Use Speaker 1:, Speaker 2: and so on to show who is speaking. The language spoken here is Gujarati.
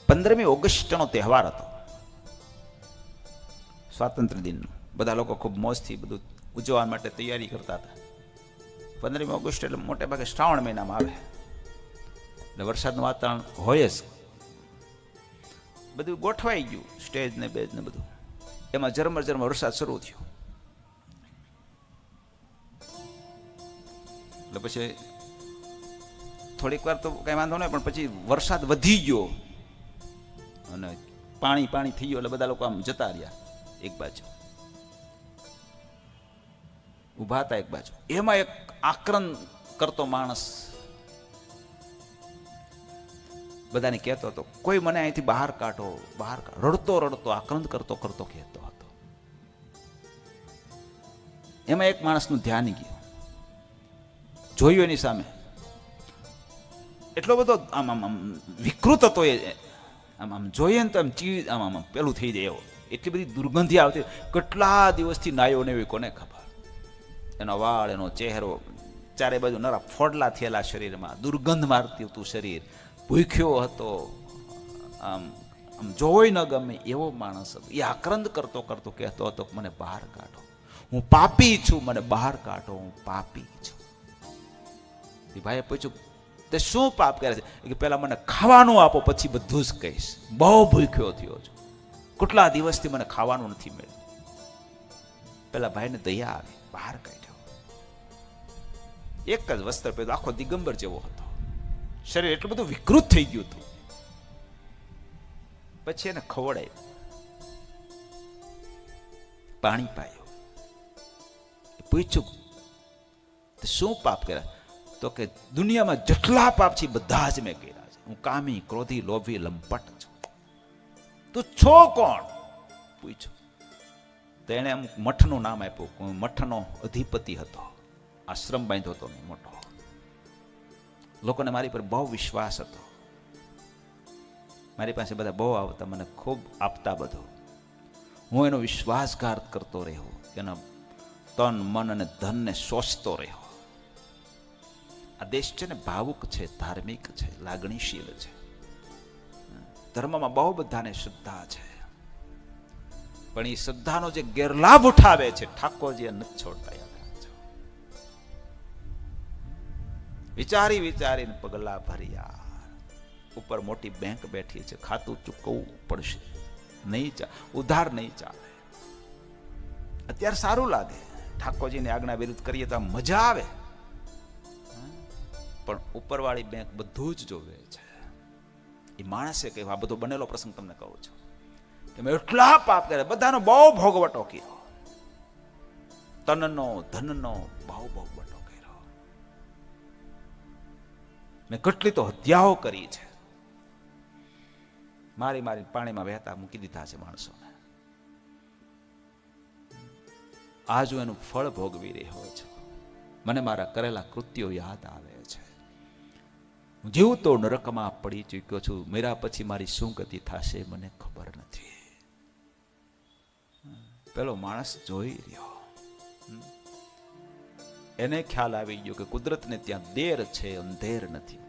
Speaker 1: 15મી ઓગસ્ટનો તહેવાર હતો, સ્વાતંત્ર્ય દિનનો. બધા લોકો ખૂબ મોજથી બધું ઉજવવા માટે તૈયારી કરતા હતા. 15મી ઓગસ્ટ એટલે મોટે ભાગે શ્રાવણ મહિનામાં આવે એટલે વરસાદનું વાતાવરણ હોય જ. બધું ગોઠવાઈ ગયું, સ્ટેજ ને બેજ ને બધું. એમાં ઝરમર ઝરમર વરસાદ શરૂ થયો. એટલે પછી થોડીક વાર તો કઈ વાંધો નહીં, પણ પછી વરસાદ વધી ગયો અને પાણી પાણી થઈ ગયું એટલે બધા લોકો આમ જતા રહ્યા એક બાજુ, ઊભા હતા એક બાજુ. એમાં એક આક્રંદ કરતો માણસ બધાને કહેતો હતો, કોઈ મને અહીંથી બહાર કાઢો, બહાર કાઢો. રડતો રડતો આક્રંદ કરતો કરતો કહેતો હતો. એમાં એક માણસનું ધ્યાન ગયું, જોયું એની સામે. એટલો બધો આમ આમ આમ વિકૃત હતો એ, આમ આમ જોઈએ ને તો આમ ચીજ આમ આમ પેલું થઈ જાય એવો. એટલી બધી દુર્ગંધી આવતી. કેટલા દિવસથી નાયો ને એવી કોને ખબર. એનો વાળ, એનો ચહેરો, ચારે બાજુ નરા ફોડલા થયેલા શરીરમાં, દુર્ગંધ મારતી હતું શરીર, ભૂખ્યો હતો, આમ આમ જોઈ ન ગમે એવો માણસ હતો. એ આક્રંદ કરતો કરતો કહેતો હતો, મને બહાર કાઢો, હું પાપી છું, મને બહાર કાઢો, હું પાપી છું. એ ભાઈએ પૂછ્યું, તે શું પાપ કરે છે? કે પેલા મને ખાવાનું આપો, પછી બધું જ કહીશ. બહુ ભૂખ્યો થયો છું, કેટલા દિવસથી મને ખાવાનું નથી મળ્યું. પેલા ભાઈને દયા આવી, બહાર કાઢ્યો. એક જ વસ્ત્ર પહેર્યું, આખો દિગંબર જેવો હતો, શરીર એટલું બધું વિકૃત થઈ ગયું હતું. પછી એને ખવડાયું, પાણી પાયું. પૂછ્યું, શું પાપ કર્યા? તો કે દુનિયામાં જેટલા પાપ છે બધા જ મેં કર્યા છે. હું કામી, ક્રોધી, લોભી, લંપટ છું. તું છો કોણ? પૂછ્યું. તો એને અમુક મઠનું નામ આપ્યું. મઠનો અધિપતિ હતો, આશ્રમ બાંધ્યો હતો મોટો. લોકોને મારી પર બહુ વિશ્વાસ હતો. મારી પાસે બધા બહુ આવતા, મને ખૂબ આપતા બધું. હું એનો વિશ્વાસઘાત કરતો રહ્યો, એના તન, મન અને ધનને શોષતો રહ્યો. આ દેશ છે ને ભાવુક છે, ધાર્મિક છે, લાગણીશીલ છે. ધર્મમાં બહુ બધાને શ્રદ્ધા છે, પણ એ શ્રદ્ધાનો જે ગેરલાભ ઉઠાવે છે ઠાકોરજી નથી છોડતા. યાદ રાખજો. વિચારી વિચારીને પગલા ભર્યા. ઉપર મોટી બેંક બેઠી છે, ખાતું ચૂકવવું પડશે, નહીં ઉધાર નહીં ચાલે. અત્યારે સારું લાગે, ઠાકોરજીની આજ્ઞા વિરુદ્ધ કરીએ તો મજા આવે, પણ ઉપરવાળી બેંક બધું જ જોવે છે. એ માણસે કહ્યું, આ બધો બનેલો પ્રસંગ તમને કહું છું, કે મેં એટલા પાપ કર્યા, બધાનો બહુ ભોગવટો કર્યો, તનનો, ધનનો બહુ ભોગવટો કર્યો. મેં કેટલી તો હત્યાઓ કરી છે, મારી મારી પાણીમાં વહેતા મૂકી દીધા છે માણસોને. આજ હું એનું ફળ ભોગવી રહ્યો છું. મને મારા કરેલા કૃત્યો યાદ આવે છે. હું જીવતો નરકમાં પડી ચૂક્યો છું. મેરા પછી મારી શું ગતિ થશે મને ખબર નથી. પેલો માણસ જોઈ રહ્યો, એને ખ્યાલ આવી ગયો કે કુદરતને ત્યાં દેર છે, અંધેર નથી.